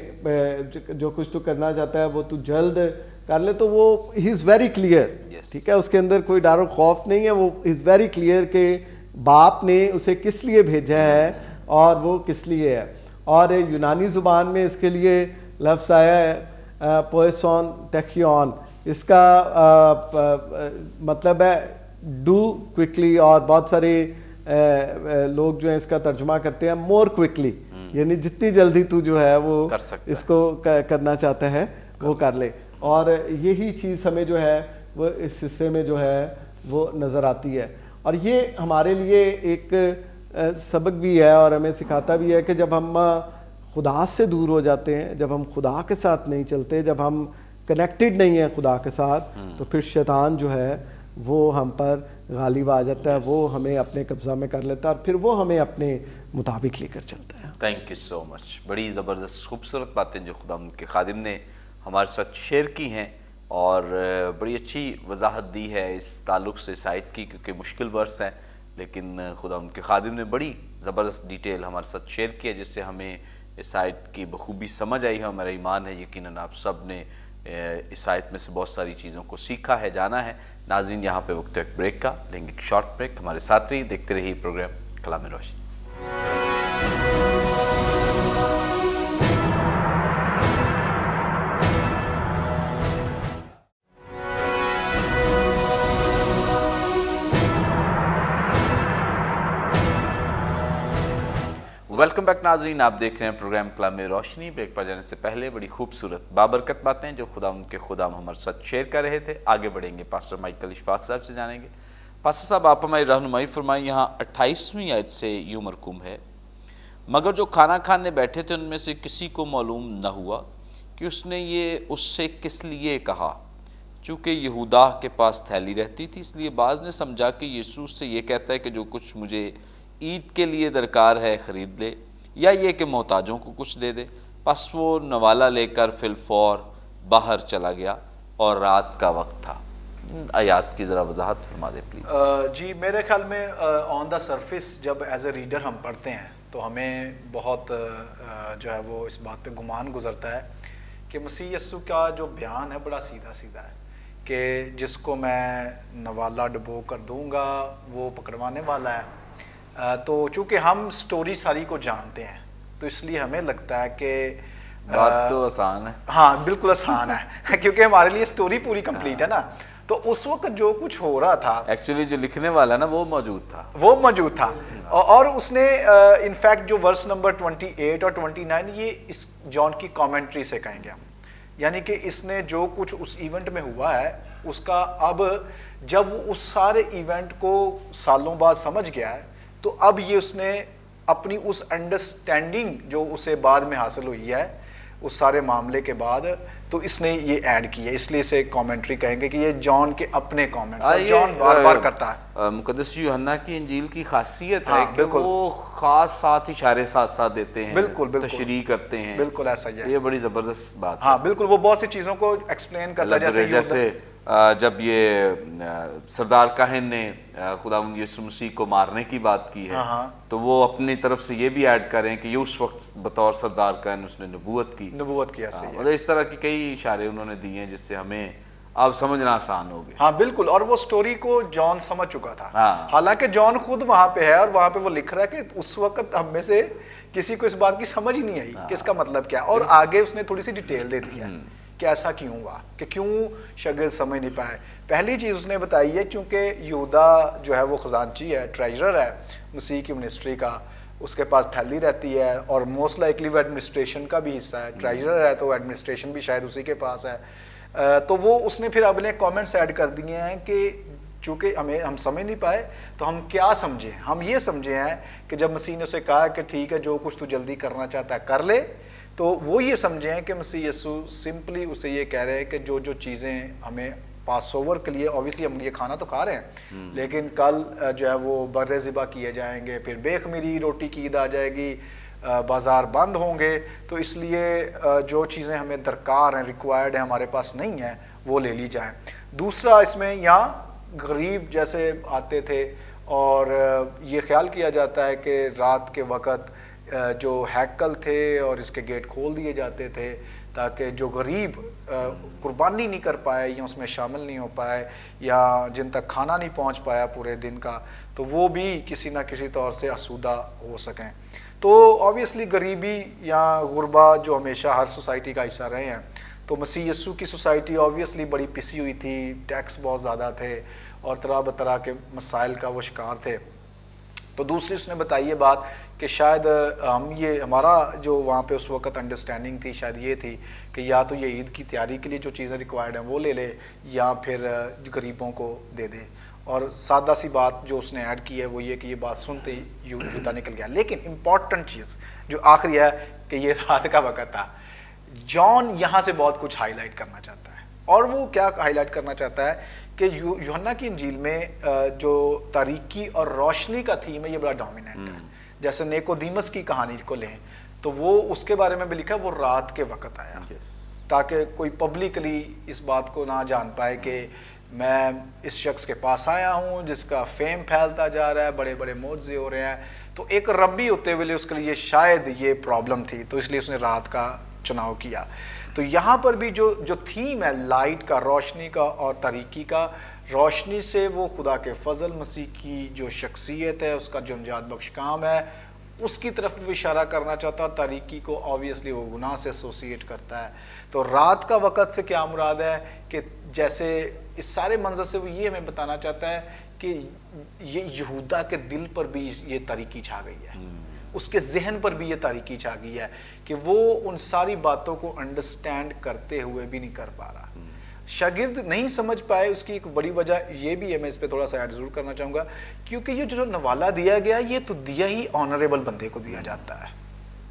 جو کچھ تو کرنا چاہتا ہے وہ تو جلد کر لے, تو وہ ہی از ویری کلیئر, ٹھیک ہے, اس کے اندر کوئی ڈر و خوف نہیں ہے, وہ از ویری کلیئر کہ باپ نے اسے کس لیے بھیجا ہے اور وہ کس لیے ہے. اور یونانی زبان میں اس کے لیے لفظ آیا ہے پوئسون تیکیون, اس کا مطلب ہے ڈو کوئکلی, اور بہت سارے لوگ جو ہیں اس کا ترجمہ کرتے ہیں مور کوئکلی, یعنی جتنی جلدی تو جو ہے وہ اس کو کرنا چاہتا ہے وہ کر لے. اور یہی چیز ہمیں جو ہے وہ اس حصے میں جو ہے وہ نظر آتی ہے, اور یہ ہمارے لیے ایک سبق بھی ہے اور ہمیں سکھاتا بھی ہے کہ جب ہم خدا سے دور ہو جاتے ہیں, جب ہم خدا کے ساتھ نہیں چلتے, جب ہم کنیکٹڈ نہیں ہیں خدا کے ساتھ, تو پھر شیطان جو ہے وہ ہم پر غالب آ جاتا ہے, وہ ہمیں اپنے قبضہ میں کر لیتا ہے اور پھر وہ ہمیں اپنے مطابق لے کر چلتا ہے. تھینک یو سو مچ. بڑی زبردست خوبصورت باتیں جو خدا کے خادم نے ہمارے ساتھ شیئر کی ہیں, اور بڑی اچھی وضاحت دی ہے اس تعلق سے اس آیت کی, کیونکہ مشکل ورس ہیں, لیکن خدا ان کے خادم نے بڑی زبردست ڈیٹیل ہمارے ساتھ شیئر کیا, جس سے ہمیں اس آیت کی بخوبی سمجھ آئی ہے. ہمارا ایمان ہے یقیناً آپ سب نے اس آیت میں سے بہت ساری چیزوں کو سیکھا ہے, جانا ہے. ناظرین, یہاں پہ وقت ایک بریک کا, لیں گے ایک شارٹ بریک. ہمارے ساتھ رہیے, دیکھتے رہیے پروگرام کلام روشنی. ویلکم بیک ناظرین, آپ دیکھ رہے ہیں پروگرام کلام روشنی. بریک پر جانے سے پہلے بڑی خوبصورت بابرکت باتیں جو خدا ان کے خدام ہمارے ساتھ شیئر کر رہے تھے. آگے بڑھیں گے, پاسٹر مائیکل اشفاق صاحب سے جانیں گے. پاسٹر صاحب, آپ ہماری رہنمائی فرمائیں. یہاں 28ویں آیت سے یوں مرقوم ہے, مگر جو کھانا کھانے بیٹھے تھے ان میں سے کسی کو معلوم نہ ہوا کہ اس نے یہ اس سے کس لیے کہا, چونکہ یہودا کے پاس تھیلی رہتی تھی, اس لیے بعض نے سمجھا کہ یسوع سے یہ کہتا ہے کہ جو کچھ مجھے عید کے لیے درکار ہے خرید لے, یا یہ کہ محتاجوں کو کچھ دے دے. پس وہ نوالا لے کر فی الفور باہر چلا گیا, اور رات کا وقت تھا. آیات کی ذرا وضاحت فرما دیں پلیز. جی, میرے خیال میں آن دا سرفیس جب ایز اے ریڈر ہم پڑھتے ہیں تو ہمیں بہت جو ہے وہ اس بات پہ گمان گزرتا ہے کہ مسیح یسوع کا جو بیان ہے بڑا سیدھا سیدھا ہے, کہ جس کو میں نوالا ڈبو کر دوں گا وہ پکڑوانے والا ہے. تو چونکہ ہم سٹوری ساری کو جانتے ہیں تو اس لیے ہمیں لگتا ہے کہ بات تو آسان ہے. ہاں بالکل آسان ہے, کیونکہ ہمارے لیے سٹوری پوری کمپلیٹ ہے نا. تو اس وقت جو کچھ ہو رہا تھا, ایکچولی جو لکھنے والا نا وہ موجود تھا, اور اس نے انفیکٹ جو ورس نمبر 28 اور 29 یہ اس جان کی کامنٹری سے کہیں گے ہم, یعنی کہ اس نے جو کچھ اس ایونٹ میں ہوا ہے اس کا اب جب وہ اس سارے ایونٹ کو سالوں بعد سمجھ گیا ہے تو اب یہ اس نے اپنی اس انڈرسٹینڈنگ جو اسے بعد میں حاصل ہوئی ہے اس سارے معاملے کے بعد, تو اس نے یہ ایڈ کی ہے, اس لیے اسے کامنٹری کہیں گے کہ یہ جان کے اپنے کامنٹس, جان بار بار کرتا ہے. مقدس یوحنا کی انجیل کی خاصیت ہے کہ وہ خاص ساتھ اشارے ساتھ ساتھ دیتے ہیں, بالکل تشریح کرتے ہیں. بالکل ایسا ہی ہے, یہ بڑی زبردست بات ہے. ہاں بالکل, وہ بہت سی چیزوں کو ایکسپلین کرتا ہے, جیسے جب یہ سردار کاہن نے خداوند یسوع مسیح کو مارنے کی بات کی ہے, تو وہ اپنی طرف سے یہ بھی ایڈ کریں کہ یہ اس وقت بطور سردار کاہن اس نے نبوت کی. اس طرح کی کئی اشارے انہوں نے دیے ہیں جس سے ہمیں اب سمجھنا آسان ہو گیا. ہاں بالکل, اور وہ سٹوری کو جان سمجھ چکا تھا, حالانکہ جان خود وہاں پہ ہے اور وہاں پہ وہ لکھ رہا ہے کہ اس وقت ہم میں سے کسی کو اس بات کی سمجھ ہی نہیں آئی کہ اس کا مطلب کیا, اور آگے اس نے تھوڑی سی ڈیٹیل دے دی ہے کہ ایسا کیوں ہوا, کہ کیوں شاگرد سمجھ نہیں پائے. پہلی چیز اس نے بتائی ہے چونکہ یہودا جو ہے وہ خزانچی ہے, ٹریجرر ہے مسیح کی منسٹری کا, اس کے پاس تھیلی رہتی ہے اور موسٹ لائکلی وہ ایڈمنسٹریشن کا بھی حصہ ہے, ٹریجرر ہے تو ایڈمنسٹریشن بھی شاید اسی کے پاس ہے. تو وہ اس نے پھر اپنے کامنٹس ایڈ کر دیے ہیں کہ چونکہ ہم سمجھ نہیں پائے تو ہم کیا سمجھیں, ہم یہ سمجھے ہیں کہ جب مسیح نے اسے کہا کہ ٹھیک ہے جو کچھ تو جلدی کرنا چاہتا ہے کر لے, تو وہ یہ سمجھے ہیں کہ مسیح یسوع سمپلی اسے یہ کہہ رہے ہیں کہ جو جو چیزیں ہمیں پاس اوور کے لیے, اوبیسلی ہم یہ کھانا تو کھا رہے ہیں لیکن کل جو ہے وہ بر ذبح کیے جائیں گے, پھر بے خمیری روٹی کی عید آ جائے گی, بازار بند ہوں گے, تو اس لیے جو چیزیں ہمیں درکار ہیں, ریکوائرڈ ہیں, ہمارے پاس نہیں ہیں, وہ لے لی جائیں. دوسرا اس میں یہاں غریب جیسے آتے تھے اور یہ خیال کیا جاتا ہے کہ رات کے وقت جو ہیکل تھے اور اس کے گیٹ کھول دیے جاتے تھے تاکہ جو غریب قربانی نہیں کر پائے یا اس میں شامل نہیں ہو پائے یا جن تک کھانا نہیں پہنچ پایا پورے دن کا تو وہ بھی کسی نہ کسی طور سے آسودہ ہو سکیں. تو آبویسلی غریبی یا غربا جو ہمیشہ ہر سوسائٹی کا حصہ رہے ہیں, تو مسیح یسوع کی سوسائٹی آبویسلی بڑی پسی ہوئی تھی, ٹیکس بہت زیادہ تھے اور طرح بطرح کے مسائل کا وہ شکار تھے. تو دوسری اس نے بتائی یہ بات کہ شاید ہمارا جو وہاں پہ اس وقت انڈرسٹینڈنگ تھی شاید یہ تھی کہ یا تو یہ عید کی تیاری کے لیے جو چیزیں ریکوائرڈ ہیں وہ لے لے یا پھر غریبوں کو دے دے. اور سادہ سی بات جو اس نے ایڈ کی ہے وہ یہ کہ یہ بات سنتے ہی یہودا نکل گیا. لیکن امپورٹنٹ چیز جو آخری ہے کہ یہ رات کا وقت تھا. جان یہاں سے بہت کچھ ہائی لائٹ کرنا چاہتا ہے, اور وہ کیا ہائی لائٹ کرنا چاہتا ہے کہ یوحنا کی انجیل میں جو تاریکی اور روشنی کا تھیم ہے یہ بڑا ڈومیننٹ ہے. جیسے نیکودیمس کی کہانی کو لیں تو وہ اس کے بارے میں بھی لکھا وہ رات کے وقت آیا تاکہ کوئی پبلکلی اس بات کو نہ جان پائے کہ میں اس شخص کے پاس آیا ہوں جس کا فیم پھیلتا جا رہا ہے, بڑے بڑے معجزے ہو رہے ہیں. تو ایک ربی ہوتے ہوئے اس کے لیے شاید یہ پرابلم تھی, تو اس لیے اس نے رات کا چناؤ کیا. تو یہاں پر بھی جو تھیم ہے لائٹ کا, روشنی کا اور تاریکی کا, روشنی سے وہ خدا کے فضل, مسیح کی جو شخصیت ہے, اس کا جو نجات بخش کام ہے, اس کی طرف وہ اشارہ کرنا چاہتا ہے. تاریکی کو آبویسلی وہ گناہ سے ایسوسیٹ کرتا ہے. تو رات کا وقت سے کیا مراد ہے کہ جیسے اس سارے منظر سے وہ یہ ہمیں بتانا چاہتا ہے کہ یہ یہودا کے دل پر بھی یہ تاریکی چھا گئی ہے, اس کے ذہن پر بھی یہ تاریکی چھا گئی ہے کہ وہ ان ساری باتوں کو انڈرسٹینڈ کرتے ہوئے بھی نہیں کر پا رہا. شاگرد نہیں سمجھ پائے, اس کی ایک بڑی وجہ یہ بھی ہے, میں اس پہ تھوڑا سا ایڈ ضرور کرنا چاہوں گا, کیونکہ یہ جو نوالا دیا گیا یہ تو دیا ہی آنریبل بندے کو دیا جاتا ہے.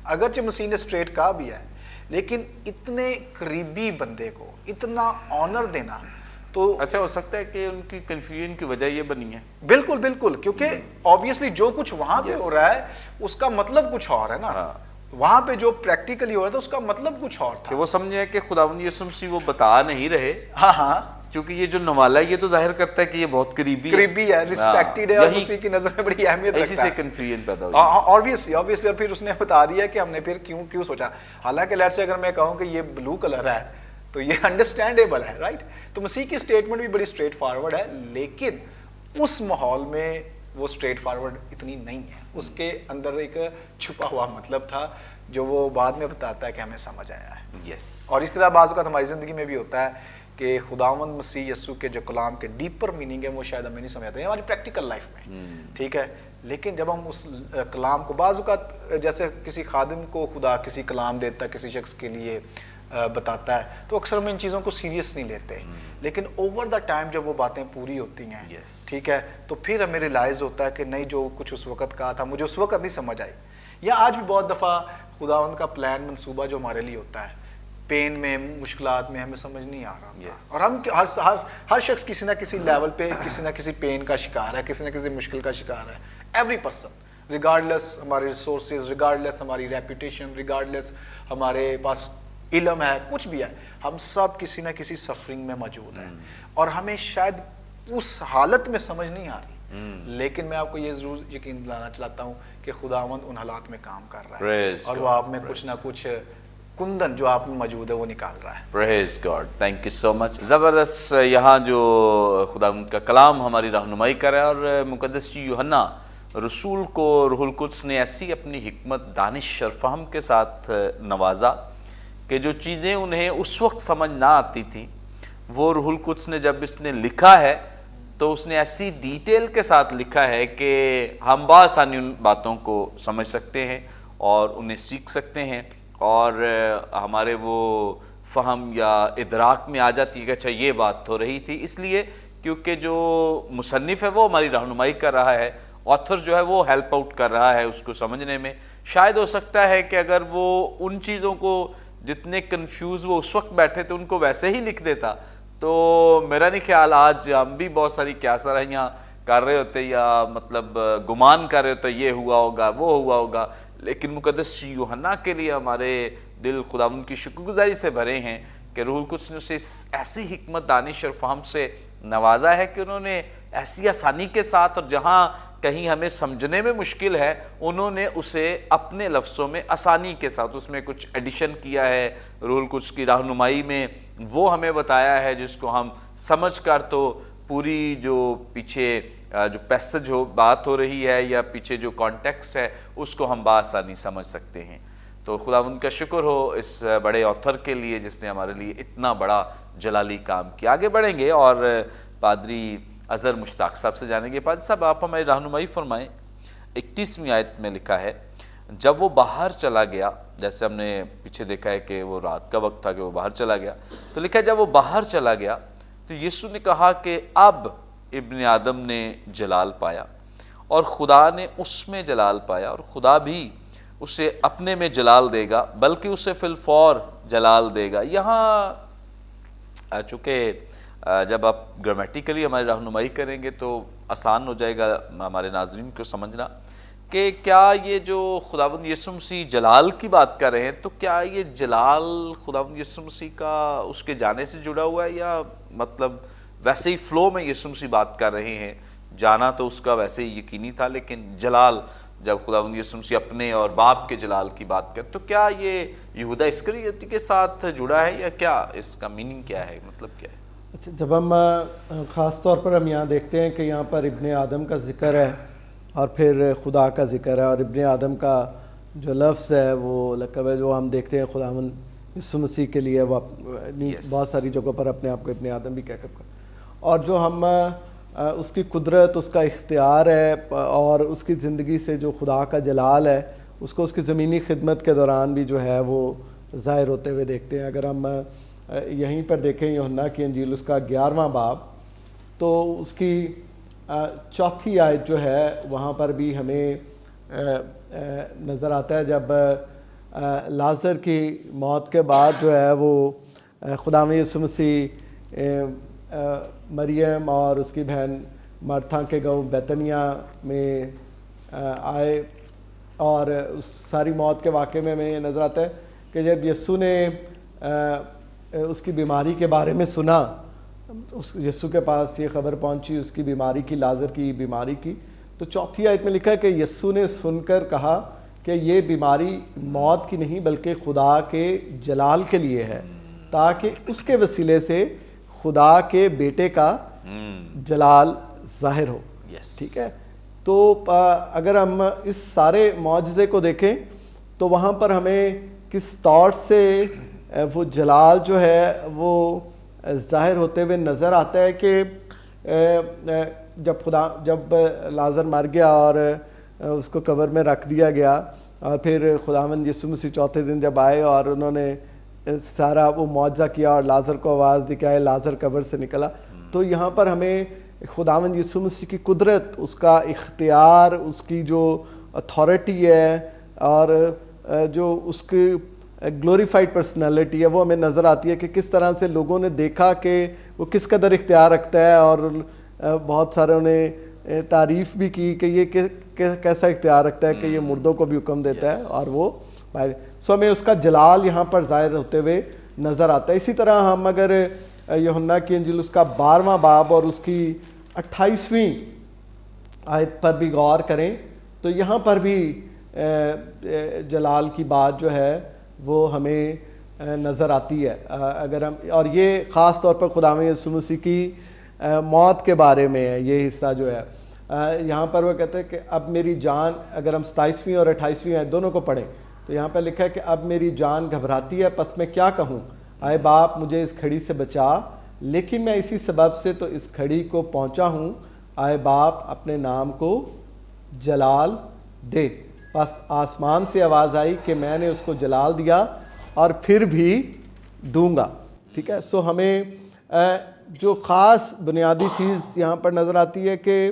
اگرچہ مسیح نے اسٹریٹ کہا بھی ہے, لیکن اتنے قریبی بندے کو اتنا آنر دینا تو اچھا ہو سکتا ہے کہ ان کی کنفیوژن کی وجہ یہ بنی ہے. بالکل بالکل, کیونکہ آبویسلی جو کچھ وہاں پہ ہو رہا ہے اس کا مطلب کچھ اور ہے نا, وہاں پہ جو پریکٹیکلی ہو رہا تھا اس کا مطلب کچھ اور تھا. کہ وہ سمجھے کہ خداوند یسوع مسیح وہ بتا نہیں رہے, ہاں چونکہ یہ جو نوالا ہے یہ تو ظاہر کرتا ہے کہ یہ بہت قریبی ہے, ریسپیکٹڈ ہے, اور اسی کی نظر میں بڑی اہمیت رکھتا ہے. اسی سے کنفیوژن پیدا ہوئی آبویسلی. اور پھر اس نے بتا دیا کہ ہم نے پھر کیوں سوچا. حالانکہ لیٹ سے اگر میں کہوں کہ یہ بلو کلر ہے تو یہ انڈرسٹینڈیبل ہے, رائٹ. تو مسیح کی اسٹیٹمنٹ بھی بڑی اسٹریٹ فارورڈ ہے, لیکن اس ماحول میں وہ اسٹریٹ فارورڈ اتنی نہیں ہے. اس کے اندر ایک چھپا ہوا مطلب تھا جو وہ بعد میں بتاتا ہے کہ ہمیں سمجھ آیا ہے. اور اس طرح بعض اوقات ہماری زندگی میں بھی ہوتا ہے کہ خداوند مسیح یسوع کے جو کلام کے ڈیپر میننگ ہے وہ شاید ہمیں نہیں سمجھ آتے ہماری پریکٹیکل لائف میں, ٹھیک ہے. لیکن جب ہم اس کلام کو بعض اوقات جیسے کسی خادم کو خدا کسی کلام دیتا ہے, کسی شخص کے لیے بتاتا ہے, تو اکثر ہم ان چیزوں کو سیریس نہیں لیتے. لیکن اوور دا ٹائم جب وہ باتیں پوری ہوتی ہیں, ٹھیک ہے, تو پھر ہمیں ریلائز ہوتا ہے کہ نہیں جو کچھ اس وقت کہا تھا مجھے اس وقت نہیں سمجھ آئی. یا آج بھی بہت دفعہ خداوند کا پلان منصوبہ جو ہمارے لیے ہوتا ہے, پین میں, مشکلات میں ہمیں سمجھ نہیں آ رہا ہوتا, اور ہم ہر شخص کسی نہ کسی لیول پہ کسی نہ کسی پین کا شکار ہے, کسی نہ کسی مشکل کا شکار ہے. ایوری پرسن, ریگارڈلیس ہمارے ریسورسز, ریگارڈلیس ہماری ریپوٹیشن, ریگارڈلیس ہمارے پاس علم ہے, کچھ بھی ہے, ہم سب کسی نہ کسی سفرنگ میں موجود ہیں, اور ہمیں شاید اس حالت میں سمجھ نہیں آ رہی. لیکن میں آپ کو یہ ضرور یقین دلانا چاہتا ہوں کہ خداوند ان حالات میں کام کر رہا ہے, اور وہ آپ میں کچھ نہ کچھ کندن جو آپ میں موجود ہے وہ نکال رہا ہے. پریز گاڈ, تھینک یو سو مچ. زبردست. یہاں جو خداوند کا کلام ہماری رہنمائی کر رہا ہے, اور مقدس یوحنا رسول کو روح القدس نے ایسی اپنی حکمت, دانش اور فہم کے ساتھ نوازا کہ جو چیزیں انہیں اس وقت سمجھ نہ آتی تھیں وہ روح القدس نے جب اس نے لکھا ہے تو اس نے ایسی ڈیٹیل کے ساتھ لکھا ہے کہ ہم بآسانی ان باتوں کو سمجھ سکتے ہیں اور انہیں سیکھ سکتے ہیں, اور ہمارے وہ فہم یا ادراک میں آ جاتی ہے کہ اچھا یہ بات تو رہی تھی. اس لیے کیونکہ جو مصنف ہے وہ ہماری رہنمائی کر رہا ہے, آتھر جو ہے وہ ہیلپ آؤٹ کر رہا ہے اس کو سمجھنے میں. شاید ہو سکتا ہے کہ اگر وہ ان چیزوں کو جتنے کنفیوز وہ اس وقت بیٹھے تھے ان کو ویسے ہی لکھ دیتا تو میرا نہیں خیال آج ہم بھی بہت ساری کیاسرائیاں کر رہے ہوتے یا مطلب گمان کر رہے ہوتے یہ ہوا ہوگا وہ ہوا ہوگا. لیکن مقدس یوحنا کے لیے ہمارے دل خداوند کی شکر گزاری سے بھرے ہیں کہ روح القدس نے اسے ایسی حکمت, دانش اور فہم سے نوازا ہے کہ انہوں نے ایسی آسانی کے ساتھ, اور جہاں کہیں ہمیں سمجھنے میں مشکل ہے انہوں نے اسے اپنے لفظوں میں آسانی کے ساتھ اس میں کچھ ایڈیشن کیا ہے، روح القدس کی رہنمائی میں وہ ہمیں بتایا ہے جس کو ہم سمجھ کر تو پوری جو پیچھے جو پیسج ہو بات ہو رہی ہے یا پیچھے جو کانٹیکسٹ ہے اس کو ہم بآسانی سمجھ سکتے ہیں۔ تو خداوند کا شکر ہو اس بڑے آتھر کے لیے جس نے ہمارے لیے اتنا بڑا جلالی کام کیا۔ آگے بڑھیں گے اور پادری اظہر مشتاق صاحب سے جانیں گے۔ پادری صاحب آپ ہماری رہنمائی فرمائیں۔ 31ویں آیت میں لکھا ہے جب وہ باہر چلا گیا، جیسے ہم نے پیچھے دیکھا ہے کہ وہ رات کا وقت تھا کہ وہ باہر چلا گیا، تو لکھا ہے جب وہ باہر چلا گیا تو یسوع نے کہا کہ اب ابن آدم نے جلال پایا اور خدا نے اس میں جلال پایا، اور خدا بھی اسے اپنے میں جلال دے گا بلکہ اسے فی الفور جلال دے گا۔ یہاں چونکہ جب آپ گرامیٹیکلی ہماری رہنمائی کریں گے تو آسان ہو جائے گا ہمارے ناظرین کو سمجھنا کہ کیا یہ جو خداوند یسوع مسیح جلال کی بات کر رہے ہیں تو کیا یہ جلال خداوند یسوع مسیح کا اس کے جانے سے جڑا ہوا ہے، یا مطلب ویسے ہی فلو میں یسوع مسیح بات کر رہے ہیں؟ جانا تو اس کا ویسے ہی یقینی تھا، لیکن جلال جب خداوند یسوع مسیح اپنے اور باپ کے جلال کی بات کرے تو کیا یہ یہودا اسکریوتی کے ساتھ جڑا ہے، یا کیا اس کا میننگ کیا ہے، مطلب کیا ہے؟ اچھا، جب ہم خاص طور پر ہم یہاں دیکھتے ہیں کہ یہاں پر ابن آدم کا ذکر ہے اور پھر خدا کا ذکر ہے، اور ابن آدم کا جو لفظ ہے وہ لقب ہے جو ہم دیکھتے ہیں خداوند یسوع مسیح کے لیے وہ بہت ساری جگہوں پر اپنے آپ کو ابن آدم بھی کہہ کر، اور جو ہم اس کی قدرت، اس کا اختیار ہے اور اس کی زندگی سے جو خدا کا جلال ہے اس کو اس کی زمینی خدمت کے دوران بھی جو ہے وہ ظاہر ہوتے ہوئے دیکھتے ہیں۔ اگر ہم یہیں پر دیکھیں یوحنا کی انجیل اس کا 11واں باب، تو اس کی 4تھی آیت جو ہے وہاں پر بھی ہمیں نظر آتا ہے جب لازر کی موت کے بعد جو ہے وہ خداوند یسوع مسیح مریم اور اس کی بہن مرتھا کے گاؤں بیتنیہ میں آئے، اور اس ساری موت کے واقعے میں ہمیں نظر آتا ہے کہ جب یسوع نے اس کی بیماری کے بارے میں سنا، یسوع کے پاس یہ خبر پہنچی اس کی بیماری کی، لازر کی بیماری کی، تو 4تھی آیت میں لکھا ہے کہ یسوع نے سن کر کہا کہ یہ بیماری موت کی نہیں بلکہ خدا کے جلال کے لیے ہے، تاکہ اس کے وسیلے سے خدا کے بیٹے کا جلال ظاہر ہو۔ ٹھیک ہے، تو اگر ہم اس سارے معجزے کو دیکھیں تو وہاں پر ہمیں کس طور سے وہ جلال جو ہے وہ ظاہر ہوتے ہوئے نظر آتا ہے کہ جب لازر مر گیا اور اس کو قبر میں رکھ دیا گیا، اور پھر خداوند یسوع مسیح 4تھے دن جب آئے اور انہوں نے سارا وہ معجزہ کیا اور لازر کو آواز دی کہ لازر قبر سے نکلا، تو یہاں پر ہمیں خداوند یسوع مسیح کی قدرت، اس کا اختیار، اس کی جو اتھارٹی ہے اور جو اس کی گلوریفائڈ پرسنالٹی ہے وہ ہمیں نظر آتی ہے کہ کس طرح سے لوگوں نے دیکھا کہ وہ کس قدر اختیار رکھتا ہے، اور بہت ساروں نے تعریف بھی کی کہ یہ کیسا اختیار رکھتا ہے کہ یہ مردوں کو بھی حکم دیتا ہے اور وہ باہر، سو ہمیں اس کا جلال یہاں پر ظاہر ہوتے ہوئے نظر آتا ہے۔ اسی طرح ہم اگر یوحنا کی انجیل اس کا 12واں باب اور اس کی 28ویں آیت پر بھی غور کریں تو یہاں پر بھی جلال کی بات جو ہے وہ ہمیں نظر آتی ہے۔ اگر ہم، اور یہ خاص طور پر خداوند یسوع مسیح کی موت کے بارے میں ہے یہ حصہ جو ہے، یہاں پر وہ کہتے ہیں کہ اب میری جان، اگر ہم 27ویں اور 28ویں آیت دونوں کو پڑھیں تو یہاں پہ لکھا ہے کہ اب میری جان گھبراتی ہے، پس میں کیا کہوں، آئے باپ مجھے اس کھڑی سے بچا، لیکن میں اسی سبب سے تو اس کھڑی کو پہنچا ہوں، آئے باپ اپنے نام کو جلال دے۔ پس آسمان سے آواز آئی کہ میں نے اس کو جلال دیا اور پھر بھی دوں گا۔ ٹھیک ہے، سو ہمیں جو خاص بنیادی چیز یہاں پر نظر آتی ہے کہ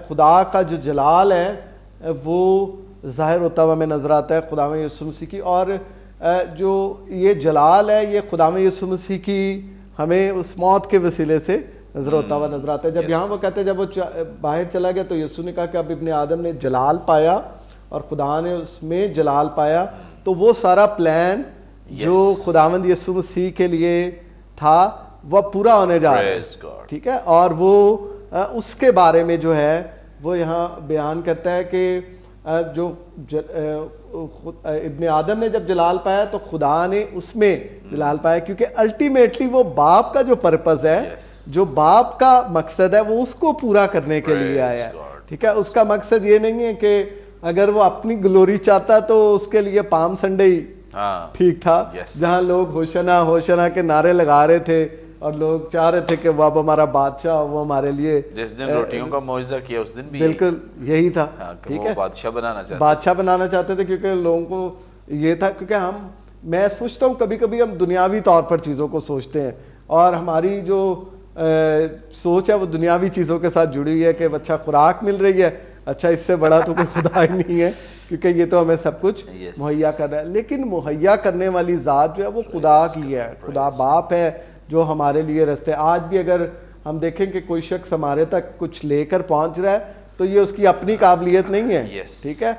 خدا کا جو جلال ہے وہ ظاہر ہوتا ہوا ہمیں نظر آتا ہے خداوند یسوع مسیح کی، اور جو یہ جلال ہے یہ خداوند یسوع مسیح کی ہمیں اس موت کے وسیلے سے نظر ہوتا ہوا نظر آتا ہے۔ جب یہاں وہ کہتے ہیں جب وہ باہر چلا گیا تو یسوع نے کہا کہ اب ابن آدم نے جلال پایا اور خدا نے اس میں جلال پایا، تو وہ سارا پلان جو خداوند یسوع مسیح کے لیے تھا وہ پورا ہونے جا رہا ہے۔ ٹھیک ہے، اور وہ اس کے بارے میں جو ہے وہ یہاں بیان کرتا ہے کہ جو ابن آدم نے جب جلال پایا تو خدا نے اس میں جلال پایا، کیونکہ الٹیمیٹلی وہ باپ کا جو پرپز ہے، جو باپ کا مقصد ہے، وہ اس کو پورا کرنے کے لیے آیا ہے. ٹھیک ہے، اس کا مقصد یہ نہیں ہے کہ اگر وہ اپنی گلوری چاہتا تو اس کے لیے پام سنڈے ہی ٹھیک تھا، جہاں لوگ ہوشنا ہوشنا کے نعرے لگا رہے تھے اور لوگ چاہ رہے تھے کہ وہ اب ہمارا بادشاہ، وہ ہمارے لیے جس دن روٹیوں کا معجزہ کیا اس دن بھی بالکل یہی تھا. ٹھیک ہے، بادشاہ بنانا چاہتے تھے، کیونکہ لوگوں کو یہ تھا، کیونکہ میں سوچتا ہوں کبھی کبھی ہم دنیاوی طور پر چیزوں کو سوچتے ہیں اور ہماری جو سوچ ہے وہ دنیاوی چیزوں کے ساتھ جڑی ہوئی ہے کہ اچھا خوراک مل رہی ہے، اچھا اس سے بڑا تو کوئی خدا ہی نہیں ہے، کیونکہ یہ تو ہمیں سب کچھ مہیا کر رہا ہے. لیکن مہیا کرنے والی ذات جو ہے وہ خدا کی ہے، خدا باپ ہے جو ہمارے لیے رستے. آج بھی اگر ہم دیکھیں کہ کوئی شخص ہمارے تک کچھ لے کر پہنچ رہا ہے تو یہ اس کی اپنی قابلیت نہیں ہے. ٹھیک ہے،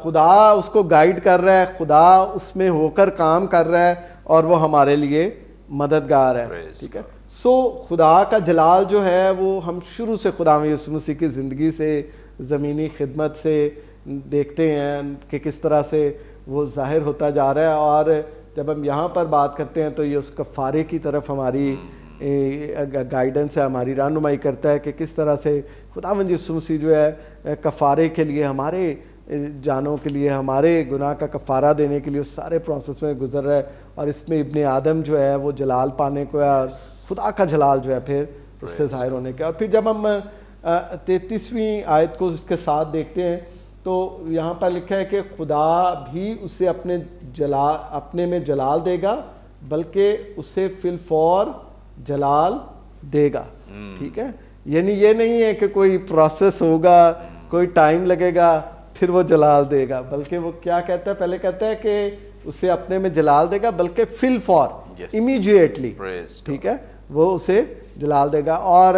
خدا اس کو گائیڈ کر رہا ہے، خدا اس میں ہو کر کام کر رہا ہے اور وہ ہمارے لیے مددگار ہے. ٹھیک ہے، سو خدا کا جلال جو ہے وہ ہم شروع سے خدا یسوع مسیح کی زندگی سے، زمینی خدمت سے دیکھتے ہیں کہ کس طرح سے وہ ظاہر ہوتا جا رہا ہے. اور جب ہم یہاں پر بات کرتے ہیں تو یہ اس کفارے کی طرف ہماری گائیڈنس ہے، ہماری رہنمائی کرتا ہے کہ کس طرح سے خداوند یسوع مسیح جو ہے کفارے کے لیے، ہمارے جانوں کے لیے، ہمارے گناہ کا کفارہ دینے کے لیے اس سارے پروسیس میں گزر رہا ہے. اور اس میں ابن آدم جو ہے وہ جلال پانے کو ہے، خدا کا جلال جو ہے پھر اس سے ظاہر ہونے کا. اور پھر جب ہم 33ویں آیت کو اس کے ساتھ دیکھتے ہیں تو یہاں پر لکھا ہے کہ خدا بھی اسے اپنے میں جلال دے گا، بلکہ اسے فی الفور جلال دے گا. ٹھیک ہے، یعنی یہ نہیں ہے کہ کوئی پروسیس ہوگا، کوئی ٹائم لگے گا پھر وہ جلال دے گا، بلکہ وہ کیا کہتا ہے، پہلے کہتا ہے کہ اسے اپنے میں جلال دے گا، بلکہ فی الفور امیڈیٹلی. ٹھیک ہے، وہ اسے جلال دے گا. اور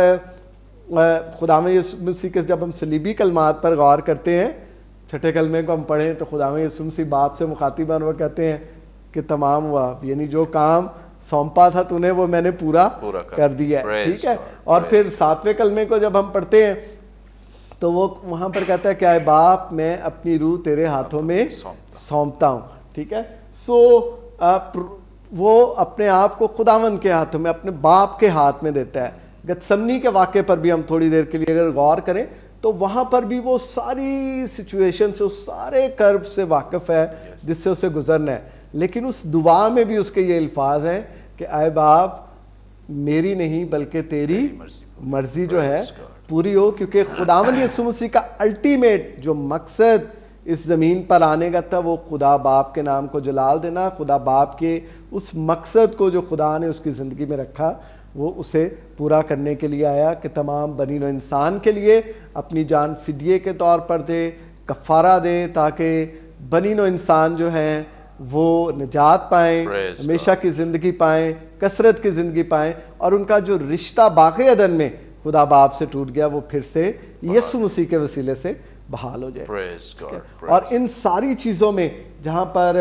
خداوند یسوع مسیح کے جب ہم صلیبی کلمات پر غور کرتے ہیں، چھٹے کلمے کو ہم پڑھیں تو خداوند یسوع مسیح باپ سے مخاطب ہیں، وہ کہتے ہیں کہ تمام ہوا، یعنی جو کام سونپا تھا تو نے وہ میں نے پورا کر دیا ہے. ٹھیک ہے، اور پھر 7ویں کلمے کو جب ہم پڑھتے ہیں تو وہ وہاں پر کہتا ہے کہ اے باپ میں اپنی روح تیرے ہاتھوں میں سونپتا ہوں. ٹھیک ہے، سو وہ اپنے آپ کو خداوند کے ہاتھوں میں، اپنے باپ کے ہاتھ میں دیتا ہے. گتسمنی کے واقعے پر بھی ہم تھوڑی دیر کے لیے اگر غور کریں تو وہاں پر بھی وہ ساری سچویشن سے، اس سارے کرب سے واقف ہے جس سے اسے گزرنا ہے. لیکن اس دعا میں بھی اس کے یہ الفاظ ہیں کہ اے باپ میری نہیں بلکہ تیری مرضی جو ہے پوری ہو، کیونکہ خداوند یسوع مسیح کا الٹیمیٹ جو مقصد اس زمین پر آنے کا تھا وہ خدا باپ کے نام کو جلال دینا، خدا باپ کے اس مقصد کو جو خدا نے اس کی زندگی میں رکھا وہ اسے پورا کرنے کے لیے آیا کہ تمام بنی نوع انسان کے لیے اپنی جان فدیے کے طور پر دے، کفارہ دے، تاکہ بنی نوع انسان جو ہیں وہ نجات پائیں، ہمیشہ کی زندگی پائیں، کثرت کی زندگی پائیں، اور ان کا جو رشتہ باقی عدن میں خدا باپ سے ٹوٹ گیا وہ پھر سے یسوع مسیح کے وسیلے سے بحال ہو جائے. اور ان ساری چیزوں میں جہاں پر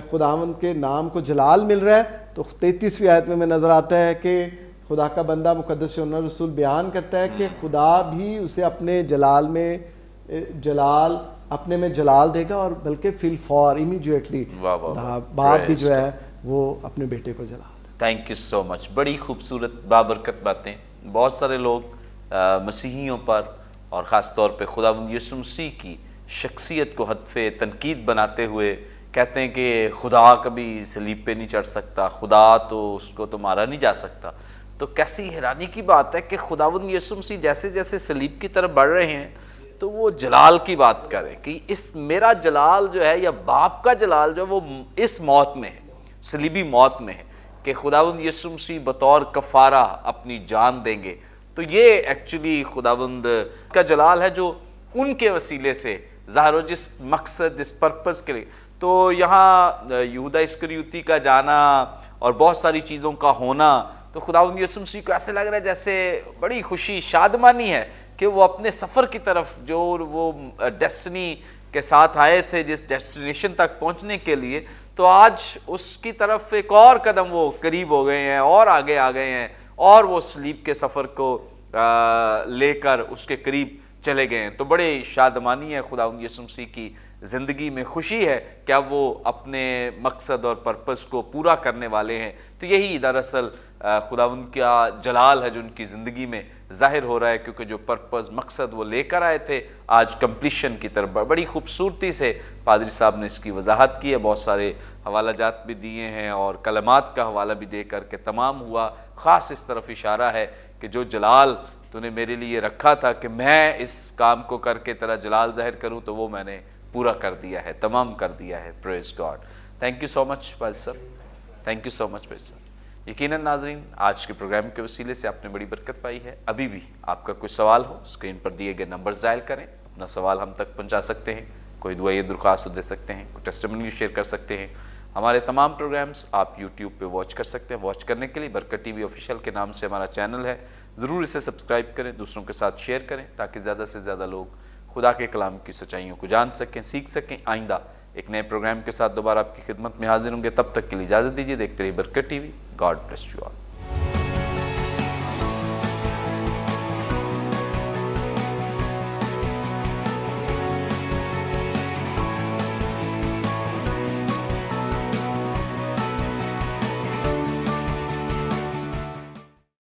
خداوند کے نام کو جلال مل رہا ہے تو 33ویں آیت میں نظر آتا ہے کہ خدا کا بندہ مقدس یوحنا رسول بیان کرتا ہے کہ خدا بھی اسے اپنے جلال میں اپنے میں جلال دے گا، اور بلکہ فی الفور امیڈیٹلی باپ بھی جو ہے وہ اپنے بیٹے کو جلال دے. تھینک یو سو مچ. بڑی خوبصورت بابرکت باتیں. بہت سارے لوگ مسیحیوں پر اور خاص طور پہ خداوند یسوع مسیح کی شخصیت کو ہدف تنقید بناتے ہوئے کہتے ہیں کہ خدا کبھی صلیب پہ نہیں چڑھ سکتا، خدا تو اس کو تو مارا نہیں جا سکتا. تو کیسی حیرانی کی بات ہے کہ خداوند یسوع مسیح جیسے جیسے صلیب کی طرف بڑھ رہے ہیں تو وہ جلال کی بات کریں کہ اس میرا جلال جو ہے یا باپ کا جلال جو ہے وہ اس موت میں ہے، صلیبی موت میں ہے کہ خداوند یسوع مسیح بطور کفارہ اپنی جان دیں گے. تو یہ ایکچولی خداوند کا جلال ہے جو ان کے وسیلے سے ظاہر ہو، جس مقصد، جس پرپس کے لیے. تو یہاں یہودا اسکریوتی کا جانا اور بہت ساری چیزوں کا ہونا، تو خداوند یسوع مسیح کو ایسے لگ رہا ہے جیسے بڑی خوشی شادمانی ہے کہ وہ اپنے سفر کی طرف جو وہ ڈیسٹنی کے ساتھ آئے تھے، جس ڈیسٹینیشن تک پہنچنے کے لیے، تو آج اس کی طرف ایک اور قدم وہ قریب ہو گئے ہیں اور آگے آ گئے ہیں، اور وہ صلیب کے سفر کو لے کر اس کے قریب چلے گئے ہیں، تو بڑے شادمانی ہے خداوند یسوع مسیح کی زندگی میں، خوشی ہے کہ اب وہ اپنے مقصد اور پرپس کو پورا کرنے والے ہیں۔ تو یہی دراصل خداوند کا جلال ہے جو ان کی زندگی میں ظاہر ہو رہا ہے، کیونکہ جو پرپس مقصد وہ لے کر آئے تھے آج کمپلیشن کی طرف بڑی خوبصورتی سے پادری صاحب نے اس کی وضاحت کی ہے، بہت سارے حوالہ جات بھی دیے ہیں اور کلمات کا حوالہ بھی دے کر کے تمام ہوا۔ خاص اس طرف اشارہ ہے کہ جو جلال تو نے میرے لیے رکھا تھا کہ میں اس کام کو کر کے تیرا جلال ظاہر کروں، تو وہ میں نے پورا کر دیا ہے، تمام کر دیا ہے۔ پریز گاڈ، تھینک یو سو مچ پادری صاحب، تھینک یو سو مچ پادری صاحب۔ یقیناً ناظرین آج کے پروگرام کے وسیلے سے آپ نے بڑی برکت پائی ہے۔ ابھی بھی آپ کا کوئی سوال ہو اسکرین پر دیے گئے نمبرز ڈائل کریں، اپنا سوال ہم تک پہنچا سکتے ہیں، کوئی دعائیں درخواست دے سکتے ہیں، کوئی ٹیسٹیمونی شیئر کر سکتے ہیں۔ ہمارے تمام پروگرامز آپ یوٹیوب پہ واچ کر سکتے ہیں۔ واچ کرنے کے لیے برکت ٹی وی آفیشیل کے نام سے ہمارا چینل ہے، ضرور اسے سبسکرائب کریں، دوسروں کے ساتھ شیئر کریں تاکہ زیادہ سے زیادہ لوگ خدا کے کلام کی سچائیوں کو جان سکیں، سیکھ سکیں۔ آئندہ ایک نئے پروگرام کے ساتھ دوبارہ آپ کی خدمت میں حاضر ہوں گے، تب تک کے لیے اجازت دیجیے۔ دیکھتے رہیے برکت T V. God bless you all.